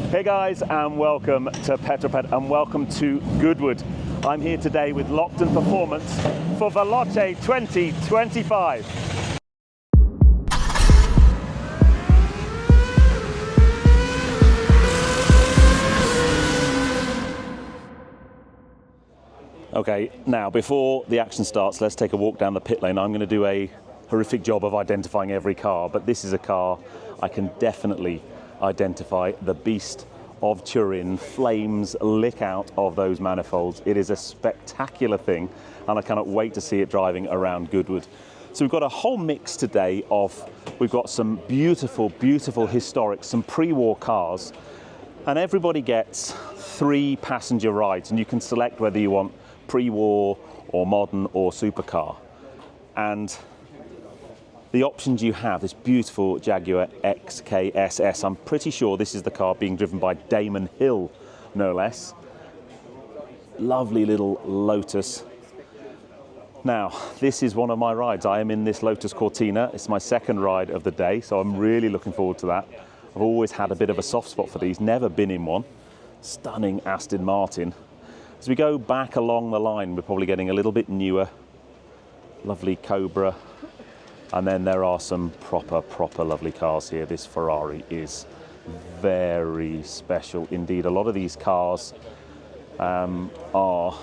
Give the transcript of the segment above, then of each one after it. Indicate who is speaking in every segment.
Speaker 1: Hey guys, and welcome to Petrol Ped and welcome to Goodwood. I'm here today with Lockton Performance for Veloce 2025. Okay, now before the action starts, let's take a walk down the pit lane. I'm going to do a horrific job of identifying every car, but this is a car I can definitely identify. The beast of Turin, flames lick out of those manifolds. It is a spectacular thing, and I cannot wait to see it driving around Goodwood. So we've got a whole mix today we've got some beautiful, beautiful historic, some pre-war cars, and everybody gets 3 passenger rides, and you can select whether you want pre-war or modern or supercar. And the options you have, this beautiful Jaguar XKSS, I'm pretty sure this is the car being driven by Damon Hill, no less. Lovely little Lotus. Now, this is one of my rides. I am in this Lotus Cortina. It's my second ride of the day, so I'm really looking forward to that. I've always had a bit of a soft spot for these, never been in one. Stunning Aston Martin. As we go back along the line, we're probably getting a little bit newer. Lovely Cobra. And then there are some proper lovely cars here. This Ferrari is very special indeed. A lot of these cars are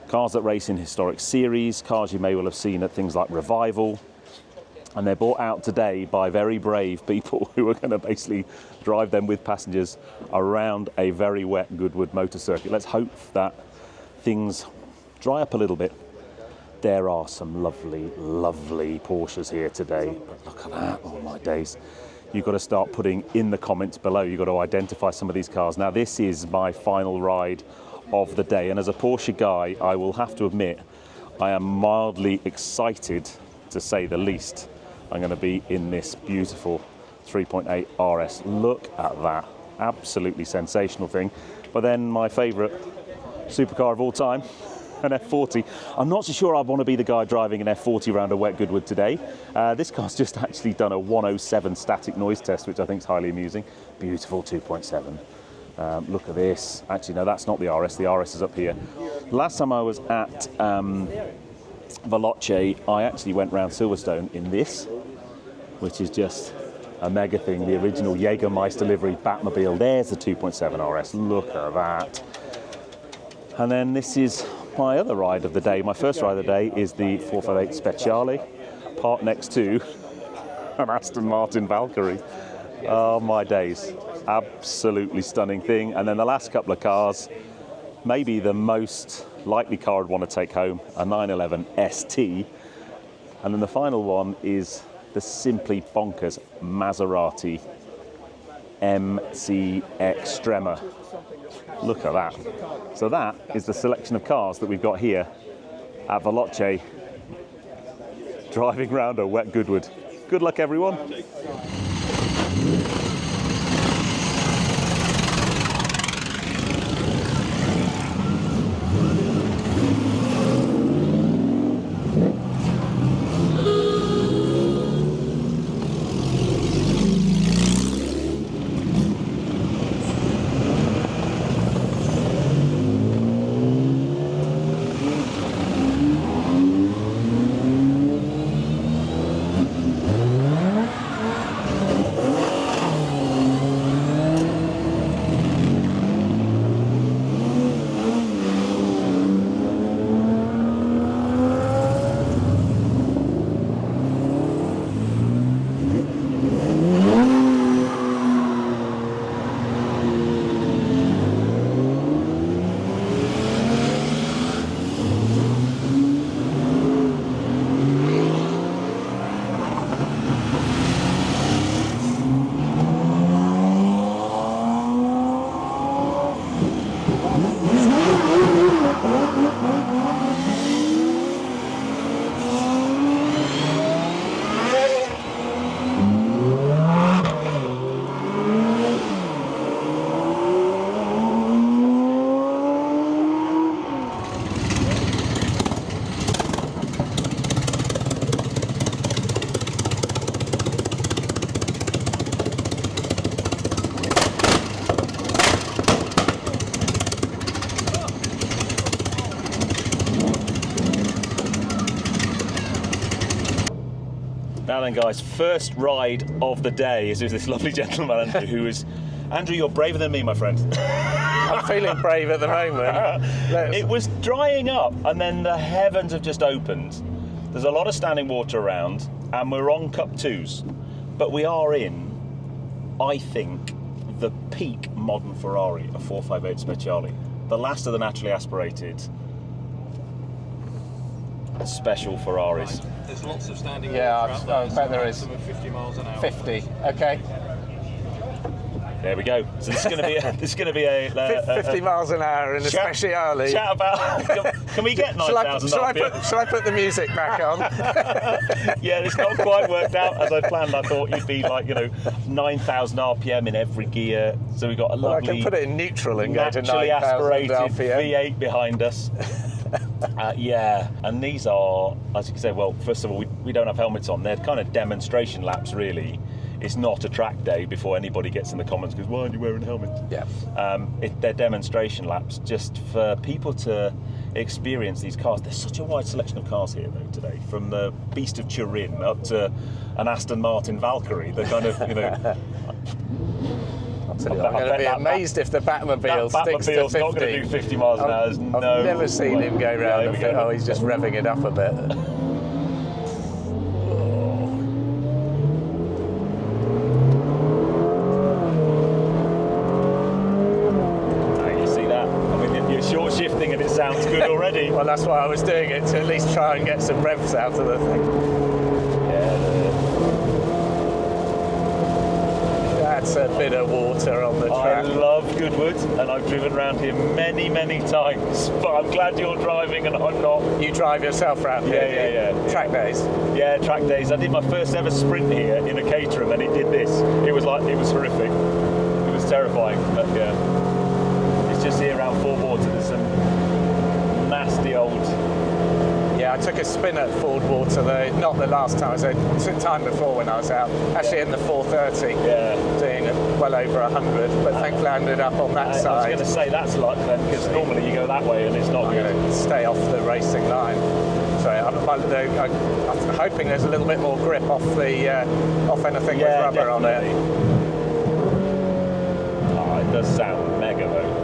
Speaker 1: cars that race in historic series, cars you may well have seen at things like Revival. And they're brought out today by very brave people who are going to basically drive them with passengers around a very wet Goodwood motor circuit. Let's hope that things dry up a little bit. There are some lovely, lovely Porsches here today. But look at that, oh my days. You've got to start putting in the comments below. You've got to identify some of these cars. Now, this is my final ride of the day. And as a Porsche guy, I will have to admit, I am mildly excited, to say the least. I'm going to be in this beautiful 3.8 RS. Look at that, absolutely sensational thing. But then my favorite supercar of all time, an F40. I'm not so sure I want to be the guy driving an F40 around a wet Goodwood today. This car's just actually done a 107 static noise test, which I think is highly amusing. Beautiful 2.7. Look at this. Actually, no, that's not the RS. The RS is up here. Last time I was at Veloce, I actually went round Silverstone in this, which is just a mega thing. The original Jägermeister livery Batmobile. There's the 2.7 RS. Look at that. And then this is my other ride of the day. My first ride of the day is the 458 Speciale, parked next to an Aston Martin Valkyrie. Oh my days, absolutely stunning thing. And then the last couple of cars, maybe the most likely car I'd want to take home, a 911 ST. And then the final one is the simply bonkers Maserati MC Extrema. Look at that. So that is the selection of cars that we've got here at Veloce, driving around a wet Goodwood. Good luck, everyone. Now then, guys, first ride of the day is with this lovely gentleman, Andrew, who is... Andrew, you're braver than me, my friend.
Speaker 2: I'm feeling brave at the moment.
Speaker 1: It was drying up, and then the heavens have just opened. There's a lot of standing water around, and we're on Cup 2s. But we are in, I think, the peak modern Ferrari, a 458 Speciale. The last of the naturally aspirated special Ferraris.
Speaker 3: There's lots of standing
Speaker 2: Yeah,
Speaker 3: water out there.
Speaker 2: I bet there is.
Speaker 3: 50 miles an hour.
Speaker 2: 50. Okay.
Speaker 1: There we go. So this is going to be a
Speaker 2: 50 miles an hour in a Speciale.
Speaker 1: Chat about. Can we get 9,000?
Speaker 2: Shall I put the music back on?
Speaker 1: Yeah, it's not quite worked out as I planned. I thought you'd be like 9,000 RPM in every gear. So we got a lovely.
Speaker 2: I can put it in neutral and go to 9,000
Speaker 1: naturally aspirated
Speaker 2: RPM.
Speaker 1: V8 behind us. Yeah, and these are, as you can say, well, first of all, we don't have helmets on. They're kind of demonstration laps, really. It's not a track day before anybody gets in the comments because why aren't you wearing a helmet?
Speaker 2: Yeah.
Speaker 1: They're demonstration laps just for people to experience these cars. There's such a wide selection of cars here though today, from the Beast of Turin up to an Aston Martin Valkyrie. The kind of
Speaker 2: I'm going to be amazed if the Batmobile sticks to 50.
Speaker 1: Not going to do 50 miles an hour.
Speaker 2: I've never seen him go round. He's just revving it up a bit.
Speaker 1: Short shifting and it sounds good already.
Speaker 2: Well, that's why I was doing it, to at least try and get some revs out of the thing. Yeah. That's a bit of water on the track.
Speaker 1: I love Goodwood and I've driven around here many, many times, but I'm glad you're driving and I'm not.
Speaker 2: You drive yourself around here?
Speaker 1: Yeah.
Speaker 2: Track days? Yeah,
Speaker 1: track days. I did my first ever sprint here in a Caterham and it did this. It was horrific. It was terrifying, but yeah. Just here around Fort Water, there's some nasty old.
Speaker 2: Yeah, I took a spin at Ford Water though, not the last time, it was the time before when I was out, actually in the 430, doing well over 100, but thankfully I ended up on that side.
Speaker 1: I was going to say that's luck then, because normally you go that way and it's not
Speaker 2: I'm going to stay off the racing line. So I'm hoping there's a little bit more grip off anything with rubber
Speaker 1: definitely.
Speaker 2: on it.
Speaker 1: Oh, it does sound mega though.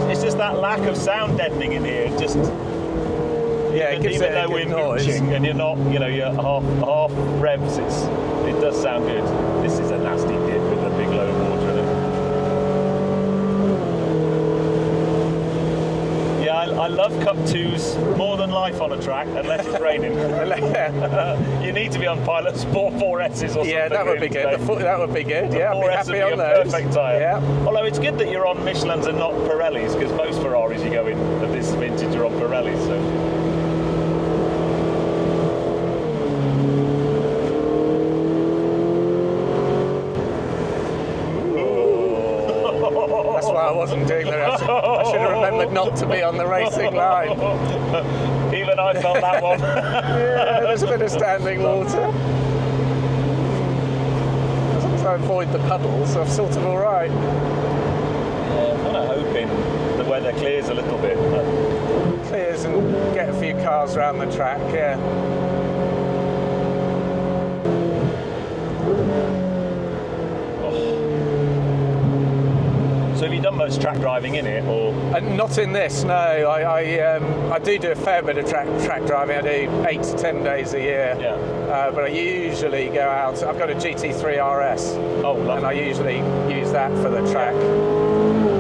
Speaker 1: It's just that lack of sound deadening in here. It gives it a good noise. And you're not, you're half revs. It does sound good. This is a nasty dip with a big load of water in it. Yeah, I love Cup 2s more than life on a track, unless it's raining. You need to be on Pilot Sport 4Ss or something.
Speaker 2: Yeah, that would be good. That would be good. Yeah, I'd be happy on those.
Speaker 1: Perfect tyre.
Speaker 2: Yeah.
Speaker 1: Although it's good that you're on Michelins and not Pirellis, because most Ferraris you go in of this vintage are on Pirellis. So.
Speaker 2: That's why I wasn't doing the rest. I should have remembered not to be on the racing line.
Speaker 1: Even I felt that one.
Speaker 2: Yeah, there's a bit of standing water. As long as I avoid the puddles, I'm sort of all right.
Speaker 1: Yeah, I'm kind of hoping the weather clears a little bit.
Speaker 2: Clears and get a few cars around the track, yeah.
Speaker 1: So have you done much track driving in it, or?
Speaker 2: Not in this, no. I do a fair bit of track driving. I do 8 to 10 days a year.
Speaker 1: Yeah.
Speaker 2: But I usually go out. I've got a GT3 RS.
Speaker 1: Oh, lovely.
Speaker 2: And I usually use that for the track.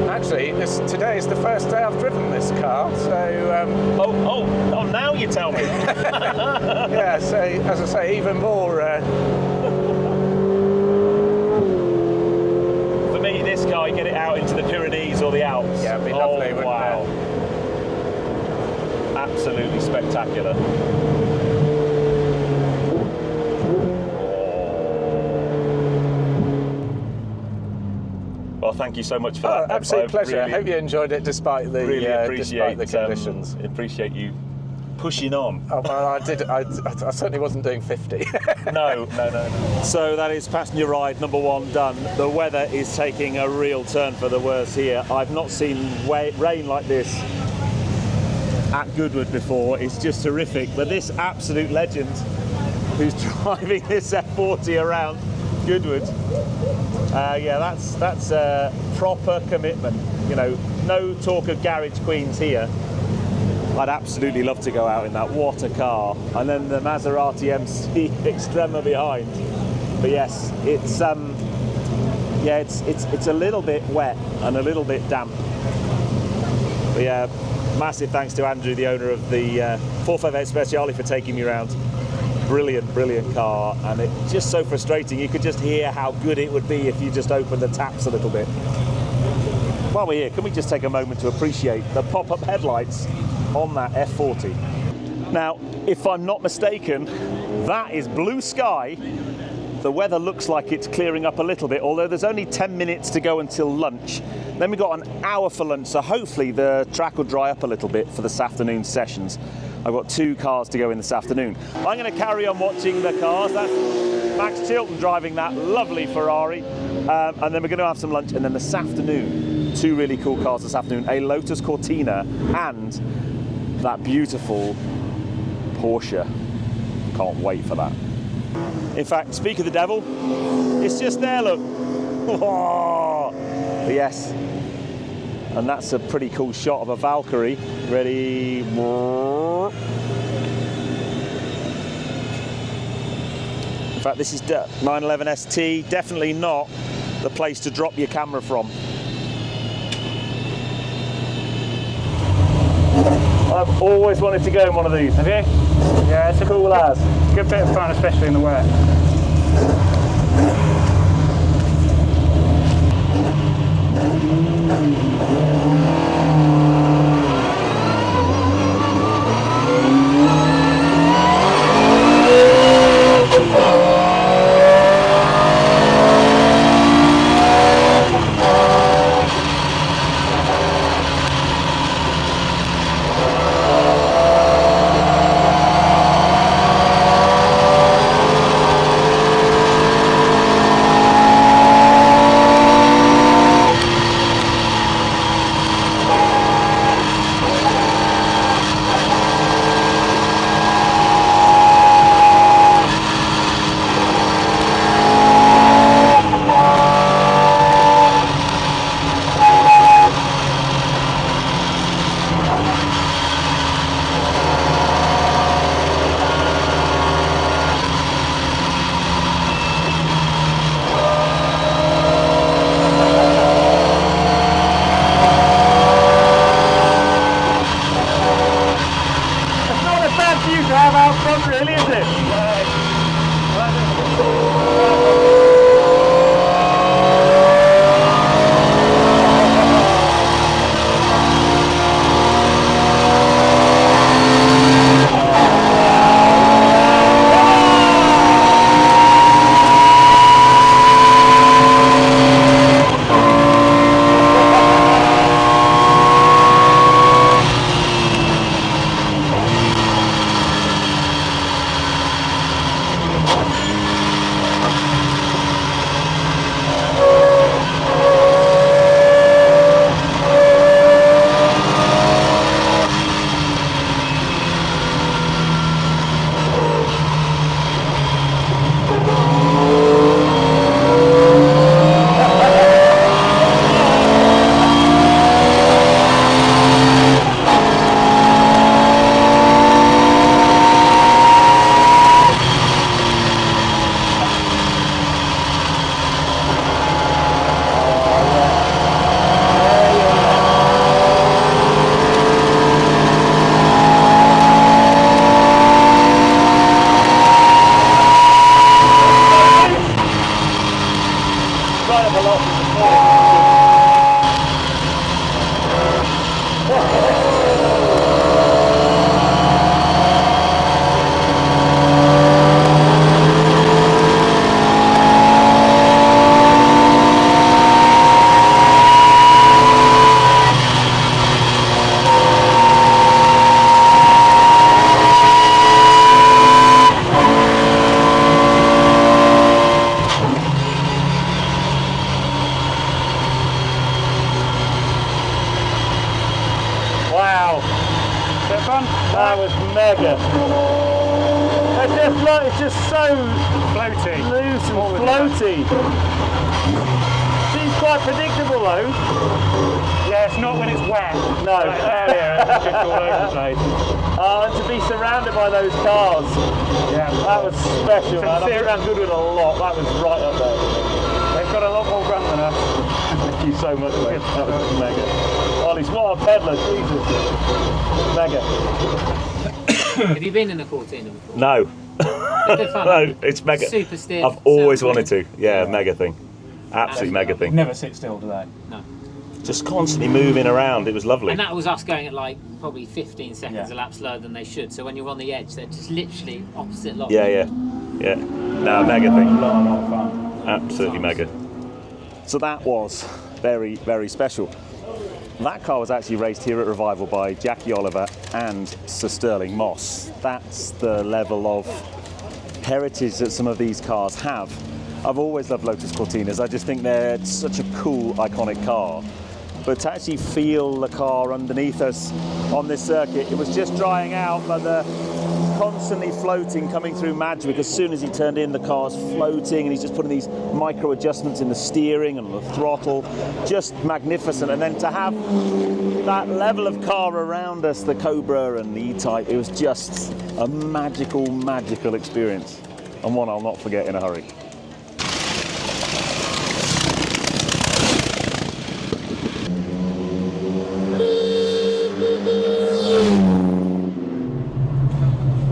Speaker 2: Actually, today is the first day I've driven this car, so.
Speaker 1: Oh! Now you tell me.
Speaker 2: Yeah. So as I say, even more.
Speaker 1: This car, you get it out into the Pyrenees or the Alps.
Speaker 2: Yeah, it'd be lovely, wouldn't
Speaker 1: it? Absolutely spectacular. Well, thank you so much for that.
Speaker 2: Absolute pleasure. I hope you enjoed it despite the conditions.
Speaker 1: Appreciate you pushing on.
Speaker 2: Oh, well, I did. I certainly wasn't doing 50.
Speaker 1: No. So that is passenger ride number 1 done. The weather is taking a real turn for the worse here. I've not seen rain like this at Goodwood before. It's just terrific. But this absolute legend who's driving this F40 around Goodwood. Yeah, that's a proper commitment. You know, no talk of garage queens here. I'd absolutely love to go out in that. What a car! And then the Maserati MC Extrema behind. But yes, it's yeah, it's a little bit wet and a little bit damp. But yeah, massive thanks to Andrew, the owner of the 458 Speciale, for taking me around. Brilliant, brilliant car, and it's just so frustrating. You could just hear how good it would be if you just opened the taps a little bit. While we're here, can we just take a moment to appreciate the pop-up headlights on that F40? Now, if I'm not mistaken, that is blue sky. The weather looks like it's clearing up a little bit, although there's only 10 minutes to go until lunch. Then we've got an hour for lunch, so hopefully the track will dry up a little bit for this afternoon's sessions. I've got 2 cars to go in this afternoon. I'm going to carry on watching the cars. That's Max Chilton driving that lovely Ferrari. And then we're going to have some lunch. And then this afternoon, 2 really cool cars this afternoon, a Lotus Cortina and that beautiful Porsche. Can't wait for that. In fact, speak of the devil, it's just there, look. Oh, yes. And that's a pretty cool shot of a Valkyrie. Ready? In fact, this is 911 ST, definitely not the place to drop your camera from. I've always wanted to go in one of these. Have you?
Speaker 4: Yeah, it's a
Speaker 1: Cool as.
Speaker 4: good bit of fun, especially in the wet.
Speaker 1: That was mega. That's it. it's just so
Speaker 4: Floaty.
Speaker 1: loose and floaty. Seems quite predictable though.
Speaker 4: Yeah, it's not when it's wet.
Speaker 1: No.
Speaker 4: Like earlier, it's just all over the place.
Speaker 1: And to be surrounded by those cars,
Speaker 4: Yeah.
Speaker 1: that was special, man. I've been
Speaker 4: serious-
Speaker 1: around Goodwood a lot. That was right up there.
Speaker 4: They've got a lot more grunt than us.
Speaker 1: Thank you so much, mate. That was mega. Ollie, what a peddler, Jesus. Mega.
Speaker 5: Have you been in a Cortina before?
Speaker 1: No.
Speaker 5: It's good fun.
Speaker 1: No, it's mega.
Speaker 5: Super stiff.
Speaker 1: I've always
Speaker 5: so
Speaker 1: wanted to. Yeah, mega thing. Absolutely mega thing.
Speaker 4: Never sit still, do they?
Speaker 5: No.
Speaker 1: Just constantly moving around. It was lovely.
Speaker 5: And that was us going at like probably 15 seconds
Speaker 4: Yeah.
Speaker 5: a lap slower than they should. So when you're on the edge, they're just literally opposite lock.
Speaker 1: Yeah. No, mega thing.
Speaker 4: A lot of fun.
Speaker 1: Absolutely mega. So that was very, very special. That car was actually raced here at Revival by Jackie Oliver and Sir Sterling Moss. That's the level of heritage that some of these cars have. I've always loved Lotus Cortinas. I just think they're such a cool, iconic car. But to actually feel the car underneath us on this circuit, it was just drying out, but the constantly floating coming through Madgwick. As soon as he turned in, the car's floating, and he's just putting these micro adjustments in the steering and the throttle. Just magnificent. And then to have that level of car around us, the Cobra and the E-Type, it was just a magical, magical experience, and one I'll not forget in a hurry.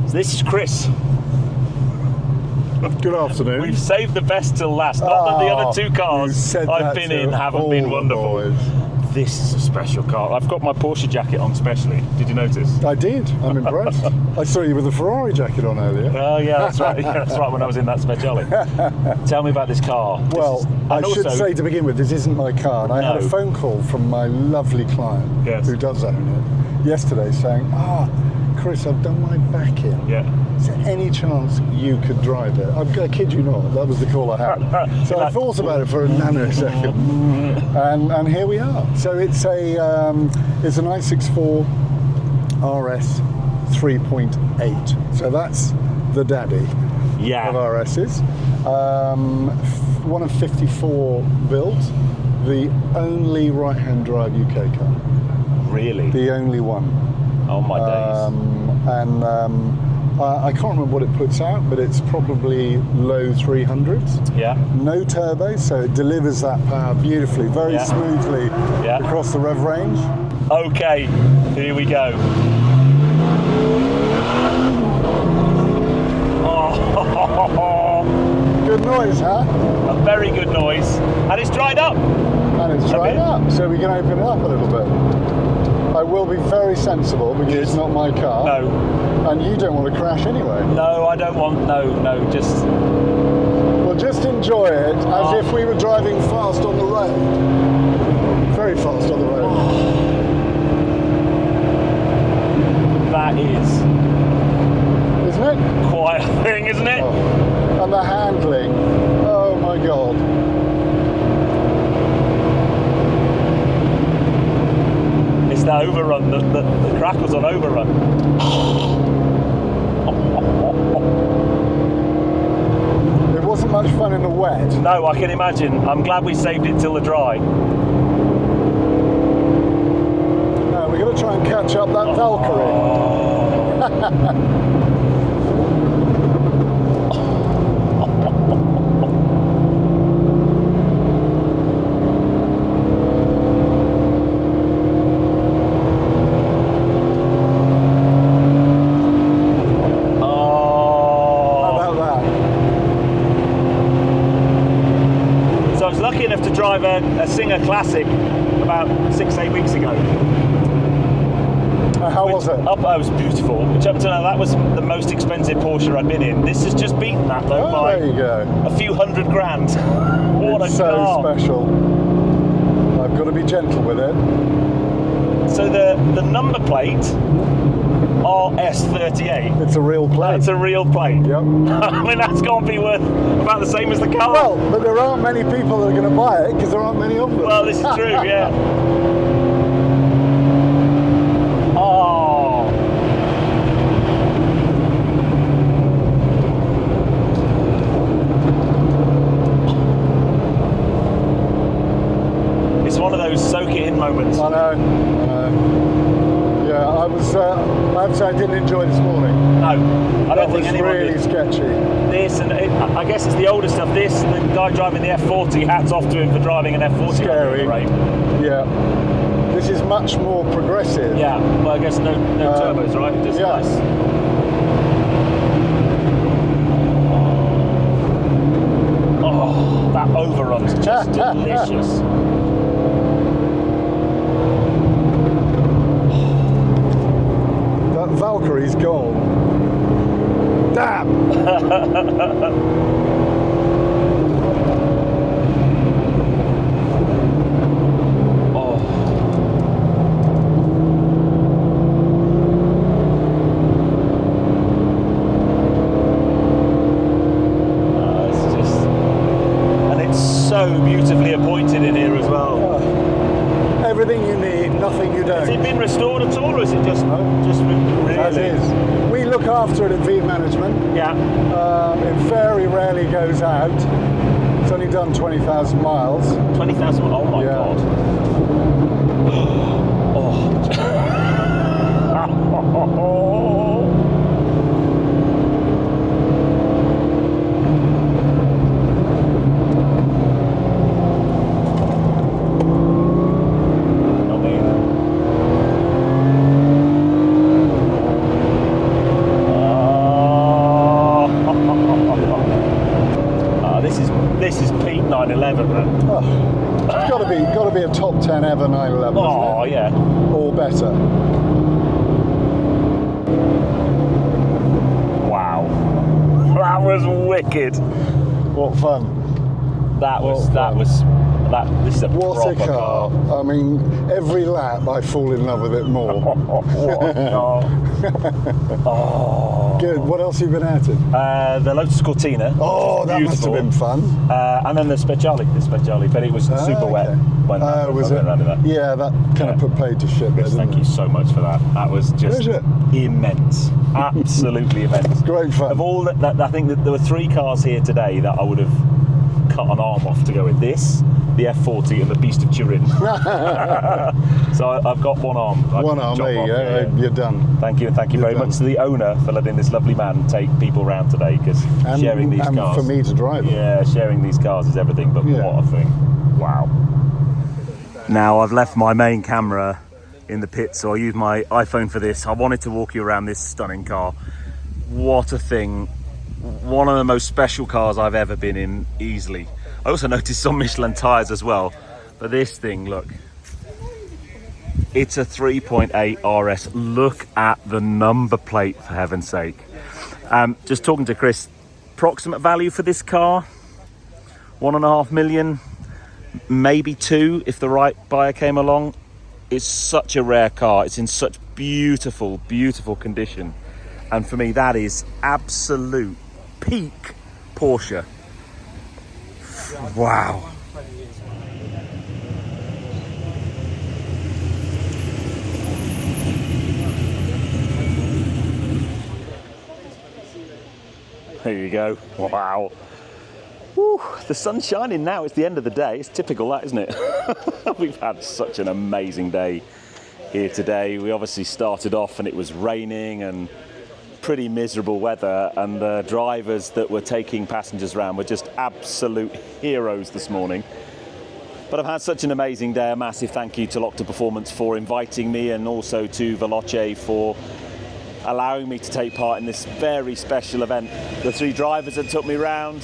Speaker 1: This is Chris.
Speaker 6: Good afternoon.
Speaker 1: We've saved the best till last. Not that the other two
Speaker 6: you
Speaker 1: cars
Speaker 6: said
Speaker 1: I've
Speaker 6: that
Speaker 1: been
Speaker 6: to
Speaker 1: in haven't been
Speaker 6: all the
Speaker 1: wonderful.
Speaker 6: boys.
Speaker 1: This is a special car. I've got my Porsche jacket on specially. Did you notice?
Speaker 6: I did. I'm impressed. I saw you with a Ferrari jacket on earlier.
Speaker 1: Oh yeah, that's right. Yeah, that's right. When I was in that Speciale. Tell me about this car.
Speaker 6: Well, I should say to begin with, this isn't my car. And I had a
Speaker 1: No.
Speaker 6: phone call from my lovely client,
Speaker 1: Yes.
Speaker 6: who does own it, yesterday saying, Chris, I've done my back in.
Speaker 1: Yeah.
Speaker 6: Is there any chance you could drive it? I kid you not, that was the call I had. So I thought about it for a nanosecond, and here we are. So it's a 964 RS 3.8. So that's the daddy
Speaker 1: Yeah.
Speaker 6: of RSs. One of 54 built, the only right-hand drive UK car.
Speaker 1: Really?
Speaker 6: The only one.
Speaker 1: Oh my days.
Speaker 6: I can't remember what it puts out, but it's probably low 300s.
Speaker 1: Yeah.
Speaker 6: No turbo, so it delivers that power beautifully, very
Speaker 1: Yeah.
Speaker 6: smoothly
Speaker 1: Yeah.
Speaker 6: across the rev range.
Speaker 1: Okay. Here we go. Oh,
Speaker 6: Good noise, huh?
Speaker 1: a very good noise, and it's dried up.
Speaker 6: And it's dried up, so we can open it up a little bit. I will be very sensible because it's not my car.
Speaker 1: No.
Speaker 6: And you don't want to crash anyway.
Speaker 1: No, I don't want. No. Just.
Speaker 6: Well, just enjoy it as if we were driving fast on the road. Very fast on the road.
Speaker 1: That is
Speaker 6: Isn't it?
Speaker 1: quite a thing, isn't it?
Speaker 6: Oh. And the handling. Oh my God.
Speaker 1: It's the overrun. The crackles on overrun.
Speaker 6: It wasn't much fun in the wet.
Speaker 1: No, I can imagine. I'm glad we saved it till the dry.
Speaker 6: Now we're going to try and catch up that Valkyrie. How about that?
Speaker 1: So I was lucky enough to drive a Singer Classic about 6-8 weeks ago.
Speaker 6: How was it?
Speaker 1: It was beautiful. Which up to now, that was the most expensive Porsche I'd been in. This has just beaten that though
Speaker 6: Oh,
Speaker 1: by
Speaker 6: there you go.
Speaker 1: a few $100 grand. What
Speaker 6: It's
Speaker 1: a
Speaker 6: so
Speaker 1: car!
Speaker 6: special. I've got to be gentle with it.
Speaker 1: So the number plate RS38.
Speaker 6: It's a real plate.
Speaker 1: That's a real plate.
Speaker 6: Yep.
Speaker 1: I mean, that's got to be worth about the same as the car.
Speaker 6: Well, but there aren't many people that are going to buy it because there aren't many of them.
Speaker 1: Well, this is true, yeah. Oh. one of those soak it in moments.
Speaker 6: I know. Yeah, I have to say I didn't enjoy this morning.
Speaker 1: No, I don't think
Speaker 6: It was
Speaker 1: anyone
Speaker 6: really
Speaker 1: did.
Speaker 6: sketchy.
Speaker 1: This, and I guess it's the older stuff. This, the guy driving the F40, hats off to him for driving an F40.
Speaker 6: Scary.
Speaker 1: Right?
Speaker 6: Yeah. This is much more progressive.
Speaker 1: Yeah, well, I guess no turbos, right? Just
Speaker 6: yeah.
Speaker 1: nice. Oh, that overrun's just delicious.
Speaker 6: That Valkyrie's gone. Damn!
Speaker 1: So beautifully appointed in here as well.
Speaker 6: Everything you need, nothing you don't.
Speaker 1: Has it been restored at all, or is it just really?
Speaker 6: As is. We look after it at V Management.
Speaker 1: Yeah.
Speaker 6: It very rarely goes out. It's only done 20,000 miles.
Speaker 1: 20,000. Oh my God. This is peak 911, man.
Speaker 6: Oh, it's got to be a top 10 ever 911.
Speaker 1: Oh yeah.
Speaker 6: Or better.
Speaker 1: Wow. That was wicked.
Speaker 6: What fun.
Speaker 1: This is a
Speaker 6: What a
Speaker 1: proper
Speaker 6: car. I mean, every lap I fall in love with it more. Good. What else have you been out in?
Speaker 1: The Lotus Cortina.
Speaker 6: Oh, that must have been fun.
Speaker 1: And then the Speciale, but it was super wet. When
Speaker 6: was it? Yeah, that kind of put paid to shit there,
Speaker 1: Thank you so much for that. That was just immense. Absolutely immense.
Speaker 6: Great fun.
Speaker 1: Of all that, I think that there were 3 cars here today that I would have cut an arm off to go with. This, the F40, and the Beast of Turin. So I've got one arm.
Speaker 6: One arm, there you go. You're done.
Speaker 1: Thank you, and thank you very much to the owner for letting this lovely man take people around today, because sharing these cars.
Speaker 6: And for me to drive them.
Speaker 1: Yeah, sharing these cars is everything, but what a thing. Wow. Now I've left my main camera in the pit, so I use my iPhone for this. I wanted to walk you around this stunning car. What a thing. One of the most special cars I've ever been in, easily. I also noticed some Michelin tyres as well, but this thing, look. It's a 3.8 RS. Look at the number plate, for heaven's sake. Just talking to Chris, approximate value for this car, 1.5 million, maybe 2 if the right buyer came along. It's such a rare car. It's in such beautiful, beautiful condition. And for me, that is absolute peak Porsche. Wow. There you go. Wow. Woo, the sun's shining now. It's the end of the day. It's typical, that, isn't it? We've had such an amazing day here today. We obviously started off and it was raining and pretty miserable weather, and the drivers that were taking passengers around were just absolute heroes this morning. But I've had such an amazing day. A massive thank you to Lockton Performance for inviting me, and also to Veloce for allowing me to take part in this very special event. The 3 drivers that took me round,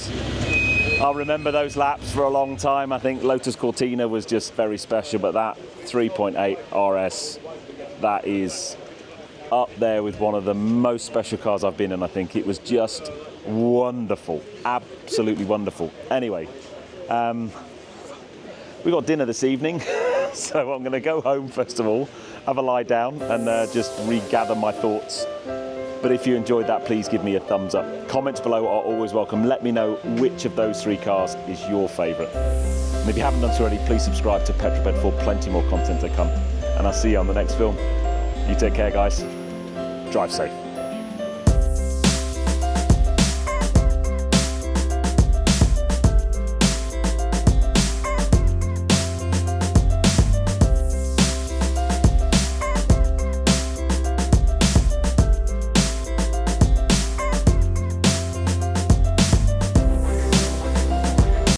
Speaker 1: I'll remember those laps for a long time. I think Lotus Cortina was just very special, but that 3.8 RS, that is up there with one of the most special cars I've been in. I think it was just wonderful, absolutely wonderful. Anyway, we got dinner this evening, so I'm going to go home first of all, have a lie down, and just regather my thoughts. But if you enjoyed that, please give me a thumbs up. Comments below are always welcome. Let me know which of those 3 cars is your favourite. And if you haven't done so already, please subscribe to Petrol Ped for plenty more content to come. And I'll see you on the next film. You take care, guys. Drive safe.